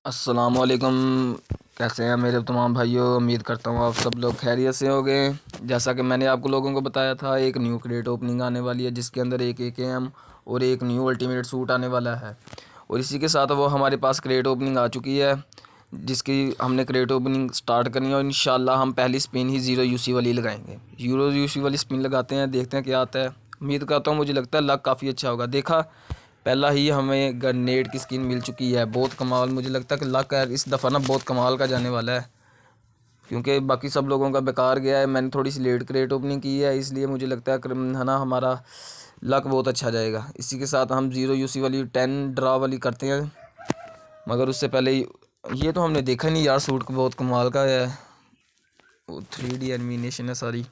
अस्सलामुअलैकुम। कैसे हैं मेरे तमाम भाइयों। उम्मीद करता हूँ आप सब लोग खैरियत से होंगे। जैसा कि मैंने आपको लोगों को बताया था, एक न्यू क्रेट ओपनिंग आने वाली है जिसके अंदर एक AKM और एक न्यू अल्टीमेट सूट आने वाला है। और इसी के साथ वो हमारे पास क्रेट ओपनिंग आ चुकी है जिसकी हमने क्रेट ओपनिंग स्टार्ट करनी है। और इंशाल्लाह हम पहली स्पिन ही 0 UC वाली लगाएंगे। 0 UC वाली स्पिन लगाते हैं, देखते हैं क्या आता है। उम्मीद करता हूँ, मुझे लगता है लक काफ़ी अच्छा होगा। देखा, पहला ही हमें गन्नेड की स्किन मिल चुकी है, बहुत कमाल। मुझे लगता है कि लक है इस दफ़ा ना बहुत कमाल का जाने वाला है, क्योंकि बाकी सब लोगों का बेकार गया है। मैंने थोड़ी सी लेट क्रेट ओपनिंग की है, इसलिए मुझे लगता है ना हमारा लक बहुत अच्छा जाएगा। इसी के साथ हम 0 UC वाली 10 ड्रा वाली करते हैं। मगर उससे पहले ये तो हमने देखा नहीं यार, सूट को बहुत कमाल का है। वो 3D एनिमेशन है सारी,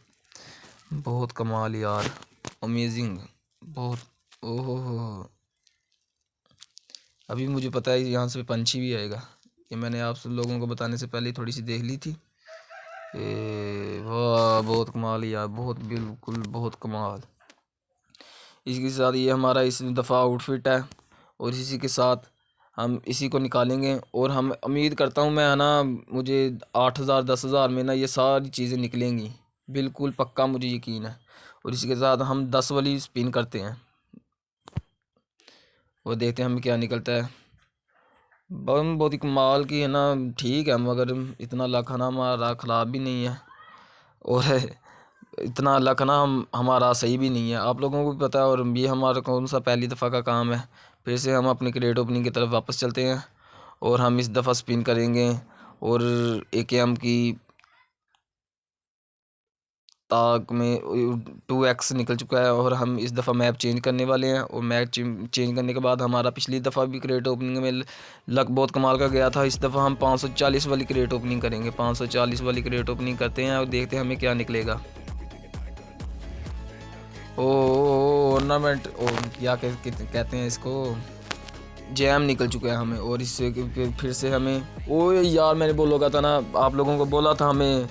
बहुत कमाल यार, अमेजिंग बहुत। ओहो हो, अभी मुझे पता है यहाँ से पंछी भी आएगा। ये मैंने आप सब लोगों को बताने से पहले ही थोड़ी सी देख ली थी। वाह, बहुत कमाल यार, बहुत, बिल्कुल बहुत कमाल। इसके साथ ये हमारा इस दफ़ा आउटफिट है और इसी के साथ हम इसी को निकालेंगे। और हम उम्मीद करता हूँ मैं, है ना, मुझे 8,000 10,000 में ना ये सारी चीज़ें निकलेंगी, बिल्कुल पक्का मुझे यकीन है। और इसी के साथ हम 10 वाली स्पिन करते हैं, वो देखते हैं हमें क्या निकलता है। बहुत ही कमाल की है ना, ठीक है, मगर इतना लक ना हमारा ख़राब भी नहीं है और इतना लक ना हमारा सही भी नहीं है। आप लोगों को भी पता है, और ये हमारा कौन सा पहली दफ़ा का काम है। फिर से हम अपनी क्रेट ओपनिंग की तरफ वापस चलते हैं और हम इस दफ़ा स्पिन करेंगे। और AKM की ताक में 2x निकल चुका है और हम इस दफ़ा मैप चेंज करने वाले हैं। और मैप चेंज करने के बाद हमारा पिछली दफ़ा भी क्रेट ओपनिंग में लक बहुत कमाल का गया था। इस दफ़ा हम 540 वाली क्रेट ओपनिंग करेंगे। 540 वाली क्रेट ओपनिंग करते हैं और देखते हैं हमें क्या निकलेगा। ओ ऑर्नामेंट, ओ क्या कहते हैं इसको, जैम निकल चुका है हमें। और इससे फिर से हमें, ओ यार मैंने बोला था ना, आप लोगों को बोला था हमें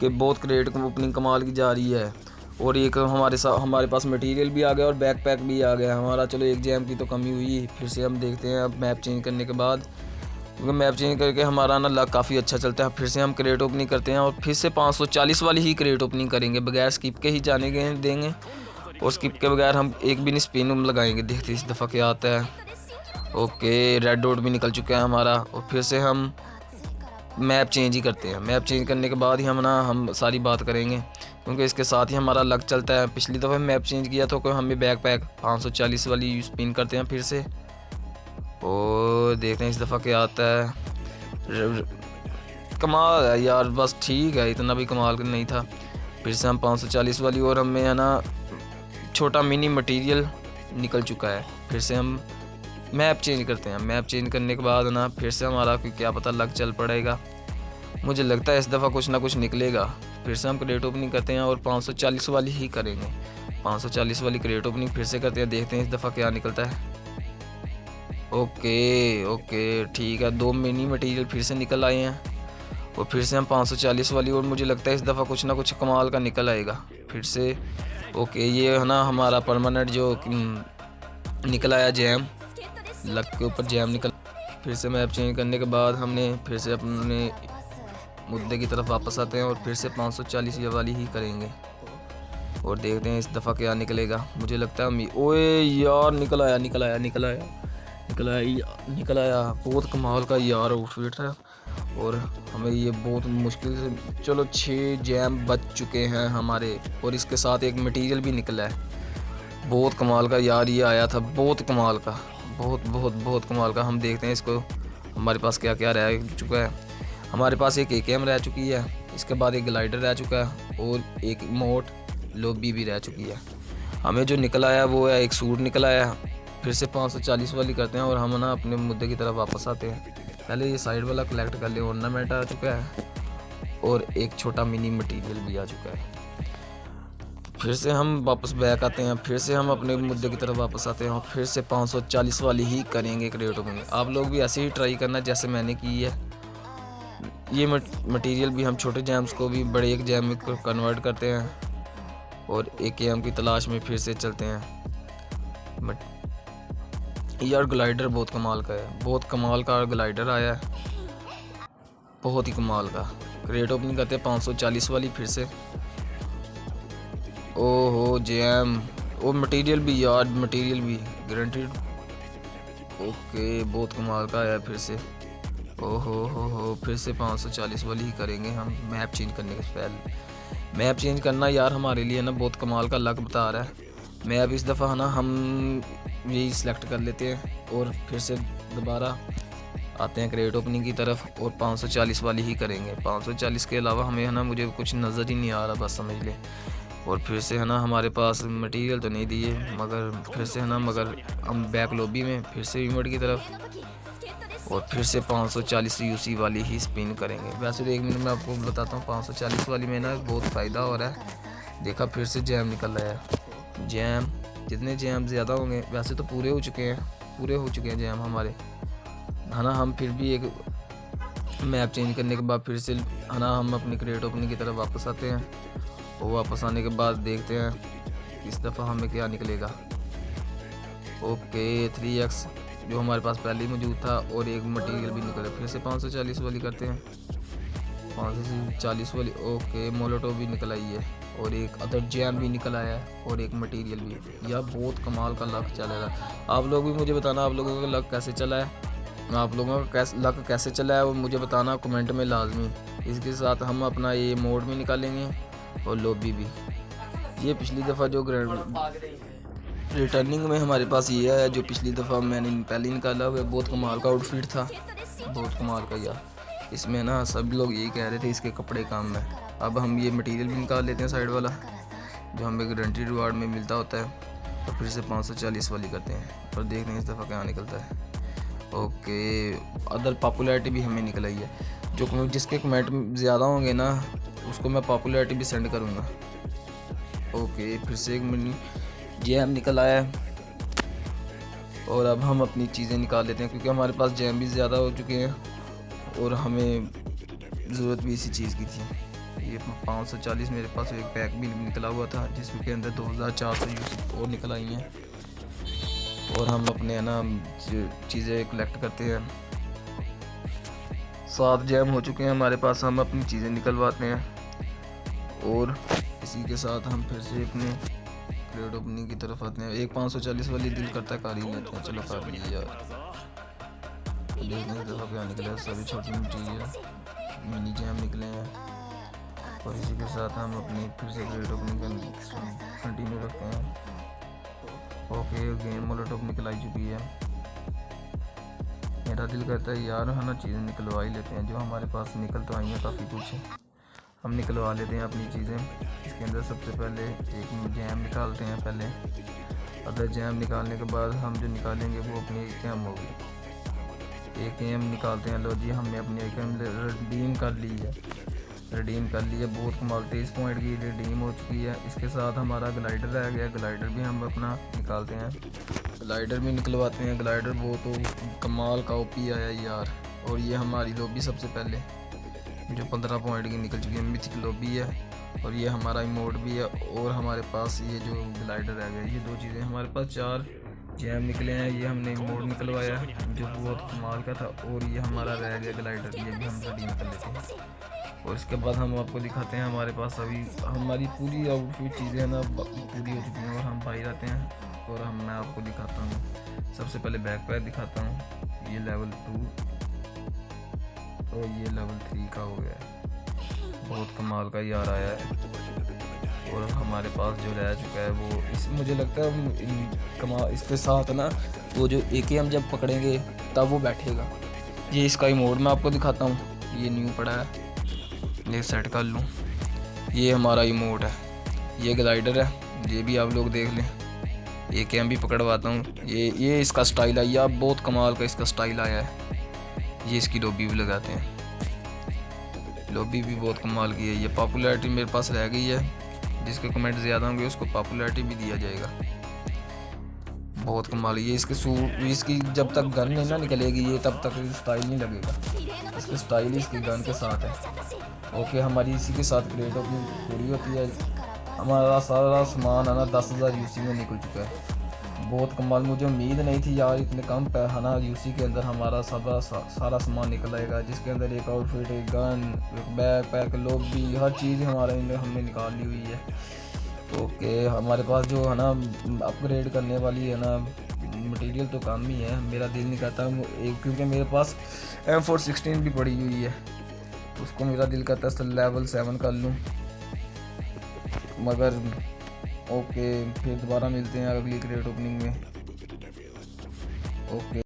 कि बहुत क्रेट ओपनिंग कमाल की जा रही है। और एक हमारे पास मटेरियल भी आ गया और बैकपैक भी आ गया हमारा। चलो एक जैम की तो कमी हुई। फिर से हम देखते हैं अब मैप चेंज करने के बाद, क्योंकि मैप चेंज करके हमारा ना लक काफ़ी अच्छा चलता है। फिर से हम क्रेट ओपनिंग करते हैं और फिर से 540 वाली ही क्रेट ओपनिंग करेंगे, बगैर स्किप के ही जाने देंगे। और स्किप के बगैर हम एक भी नहीं स्पिन लगाएंगे। देखते इस दफ़ा क्या आता है। ओके, रेड डॉट भी निकल चुका है हमारा। और फिर से हम मैप चेंज ही करते हैं। मैप चेंज करने के बाद ही हम सारी बात करेंगे, क्योंकि इसके साथ ही हमारा लक चलता है। पिछली दफ़ा मैप चेंज किया तो हमें बैकपैक 540 वाली स्पिन करते हैं फिर से। और देखते हैं इस दफ़ा क्या आता है। कमाल है यार, बस ठीक है, इतना भी कमाल नहीं था। फिर से हम 540 वाली, और हमें है ना छोटा मिनी मटेरियल निकल चुका है। फिर से हम मैप चेंज करते हैं। मैप चेंज करने के बाद ना फिर से हमारा क्या पता लक चल पड़ेगा। मुझे लगता है इस दफ़ा कुछ ना कुछ निकलेगा। फिर से हम क्रेट ओपनिंग करते हैं और 540 वाली ही करेंगे। 540 वाली क्रेट ओपनिंग फिर से करते हैं, देखते हैं इस दफ़ा क्या निकलता है। ओके ओके, ठीक है, 2 मिनी मटेरियल फिर से निकल आए हैं। और फिर से हम 540 वाली, और मुझे लगता है इस दफ़ा कुछ ना कुछ कमाल का निकल आएगा फिर से। ओके, ये है ना हमारा परमानेंट जो निकल आया जैम, लक के ऊपर जैम निकल। फिर से मैप चेंज करने के बाद हमने फिर से अपने मुद्दे की तरफ वापस आते हैं और फिर से 540 वाली ही करेंगे। और देखते हैं इस दफ़ा क्या निकलेगा। मुझे लगता है ओए यार, निकल आया निकल आया निकल आया निकल आया निकल आया। बहुत कमाल का यार आउटफिट है। और हमें ये बहुत मुश्किल से, चलो 6 जैम बच चुके हैं हमारे, और इसके साथ एक मटेरियल भी निकला है। बहुत कमाल का यार ये आया था, बहुत कमाल का, बहुत बहुत बहुत कमाल का। हम देखते हैं इसको हमारे पास क्या क्या रह चुका है। हमारे पास एक AKM रह चुकी है, इसके बाद एक ग्लाइडर रह चुका है और एक मोट लॉबी भी रह चुकी है। हमें जो निकला है वो है एक सूट निकला है। फिर से 540 वाली करते हैं और हम ना अपने मुद्दे की तरफ वापस आते हैं। पहले ये साइड वाला कलेक्ट कर ले, ऑर्नामेंट आ चुका है और एक छोटा मिनी मटेरियल भी आ चुका है। फिर से हम वापस बैक आते हैं, फिर से हम अपने मुद्दे की तरफ वापस आते हैं और फिर से 540 वाली ही करेंगे क्रिएट में। आप लोग भी ऐसे ही ट्राई करना जैसे मैंने की है। ये मटेरियल भी हम छोटे जैम्स को भी बड़े एक जैम में कन्वर्ट करते हैं और AKM की तलाश में फिर से चलते हैं। यार ग्लाइडर बहुत कमाल का है, बहुत कमाल का ग्लाइडर आया है, बहुत ही कमाल का। क्रेट ओपनिंग करते हैं 540 वाली फिर से। ओहो जैम, ओ मटेरियल भी यार, मटेरियल भी गारंटीड। ओके बहुत कमाल का आया फिर से। ओहो फिर से 540 वाली ही करेंगे हम मैप चेंज करने के पहले। मैप चेंज करना यार हमारे लिए ना बहुत कमाल का लक बता रहा है। मैप इस दफ़ा ना हम यही सिलेक्ट कर लेते हैं और फिर से दोबारा आते हैं क्रेट ओपनिंग की तरफ और 540 वाली ही करेंगे। 540 के अलावा हमें है ना मुझे कुछ नज़र ही नहीं आ रहा, बस समझ ले। और फिर से है ना हमारे पास मटेरियल तो नहीं दिए, मगर फिर से है ना, मगर हम बैक लॉबी में फिर से इमोट की तरफ और फिर से 540 यूसी वाली ही स्पिन करेंगे। वैसे तो 1 मिनट में आपको बताता हूँ 540 वाली में ना बहुत फ़ायदा हो रहा है। देखा फिर से जैम निकल रहा है। जैम जितने जैम ज़्यादा होंगे, वैसे तो पूरे हो चुके हैं जैम हमारे, है ना। हम फिर भी एक मैप चेंज करने के बाद फिर से है ना हम अपनी क्रेट ओपनिंग की तरफ वापस आते हैं और वापस आने के बाद देखते हैं इस दफ़ा हमें क्या निकलेगा। ओके 3x जो हमारे पास पहले ही मौजूद था और एक मटेरियल भी निकला। फिर से 540 वाली करते हैं, 540 वाली। ओके मोलोटो भी निकल आई है और एक अदर जैम भी निकल आया है और एक मटेरियल भी। यह बहुत कमाल का लक चलेगा। आप लोग भी मुझे बताना आप लोगों का लक कैसे चला है, आप लोगों का लक कैसे चला है, वो मुझे बताना कमेंट में लाजमी। इसके साथ हम अपना ये मोड भी निकालेंगे और लॉबी भी। ये पिछली दफ़ा जो रिटर्निंग में हमारे पास ये है, जो पिछली दफ़ा मैंने पहले निकाला हुआ, बहुत कमाल का आउटफिट था, बहुत कमाल का यार। इसमें ना सब लोग यही कह रहे थे इसके कपड़े काम में। अब हम ये मटेरियल भी निकाल लेते हैं साइड वाला, जो हमें गारंटी रिवार्ड में मिलता होता है, और फिर से 540 वाली करते हैं और देखते हैं इस दफ़ा क्या निकलता है। ओके अदर पॉपुलैरिटी भी हमें निकल आई है, जो जिसके कमेंट ज़्यादा होंगे ना उसको मैं पॉपुलैरिटी भी सेंड करूँगा। ओके फिर से एक मिनी जैम निकल आया है और अब हम अपनी चीज़ें निकाल लेते हैं, क्योंकि हमारे पास जैम भी ज़्यादा हो चुके हैं और हमें ज़रूरत भी इसी चीज़ की थी। ये 540 मेरे पास एक पैक भी निकला हुआ था जिसमें के अंदर 2400 यूसी और निकल आई हैं और हम अपने है ना चीज़ें कलेक्ट करते हैं। 7 जैम हो चुके हैं हमारे पास, हम अपनी चीज़ें निकलवाते हैं और इसी के साथ हम फिर से अपने क्रेट ओपनिंग की तरफ आते हैं। एक 540 वाली दिल करता है कर ही लेते हैं, चलो कर लीजिए यार। देखने दफ़ा क्या निकला है, सभी छोटी मोटी है मिनी जैम निकले हैं और इसी के साथ हम अपनी फिर से क्रेट ओपनिंग कंटिन्यू रखते हैं। ओके गेम मोलोटॉप निकल आई चुकी है। मेरा दिल करता है यार है ना चीज़ें निकलवा ही लेते हैं, जो हमारे पास निकल तो आई हैं काफ़ी कुछ, हम निकलवा लेते हैं अपनी चीज़ें। इसके अंदर सबसे पहले एक जैम निकालते हैं पहले, अदर जैम निकालने के बाद हम जो निकालेंगे वो अपनी एम होगी। एक एम निकालते हैं। लो जी हमने अपनी एक एम रिडीम कर ली है, बहुत कमाल 23 पॉइंट की रिडीम हो चुकी है। इसके साथ हमारा ग्लाइडर रह गया, ग्लाइडर भी हम अपना निकालते हैं, ग्लाइडर भी निकलवाते हैं। ग्लाइडर बहुत कमाल का ओपी आया यार। और ये हमारी लॉबी सबसे पहले जो 15 पॉइंट की निकल चुकी है, मिथिक लॉबी है और ये हमारा इमोट भी है और हमारे पास ये जो ग्लाइडर रह गया। ये 2 चीज़ें हमारे पास 4 जैम निकले हैं, ये हमने इमोट निकलवाया जो बहुत कमाल का था और ये हमारा रह गया ग्लाइडर, ये भी हम रिडीम कर लेते हैं। और इसके बाद हम आपको दिखाते हैं हमारे पास अभी हमारी पूरी आउटफिट चीज़ें ना पूरी हो चुकी हैं और हम बाहर आते हैं और मैं आपको दिखाता हूँ। सबसे पहले बैक पैक दिखाता हूँ, ये लेवल 2 और ये लेवल 3 का हो गया है, बहुत कमाल का यार आया है। और हमारे पास जो रह चुका है वो इस मुझे लगता है इसके साथ ना वो जो AKM जब पकड़ेंगे तब वो बैठेगा। ये इसका इमोट मैं आपको दिखाता हूँ, ये न्यू पड़ा है, ये सेट कर लूँ। ये हमारा इमोट है, ये ग्लाइडर है, ये भी आप लोग देख लें। AKM भी पकड़वाता हूँ, ये इसका स्टाइल है यार, बहुत कमाल का इसका स्टाइल आया है। ये इसकी लॉबी भी लगाते हैं, लॉबी भी बहुत कमाल की है। ये पॉपुलैरिटी मेरे पास रह गई है, जिसके कमेंट ज़्यादा होंगे उसको पॉपुलैरिटी भी दिया जाएगा। बहुत कमाल। ये इसकी जब तक गन नहीं ना निकलेगी ये तब तक स्टाइल नहीं लगेगा, इसकी स्टाइल इसकी गन के साथ है। ओके हमारी इसी के साथ क्रेट अपनी पूरी होती है। हमारा सारा सामान है ना 10,000 यूसी में निकल चुका है, बहुत कमाल, मुझे उम्मीद नहीं थी यार इतने कम है ना यूसी के अंदर हमारा सारा सामान निकल आएगा, जिसके अंदर एक आउटफिट, एक गन, एक बैग पैक, लॉबी, हर चीज़ हमारे हमने निकाल ली हुई है। ओके, हमारे पास जो है ना अपग्रेड करने वाली है ना मटेरियल तो कम ही है। मेरा दिल नहीं करता एक, क्योंकि मेरे पास M416 भी पड़ी हुई है, उसको मेरा दिल करता है लेवल 7 कर लूँ, मगर ओके फिर दोबारा मिलते हैं अगली क्रेट ओपनिंग में। ओके।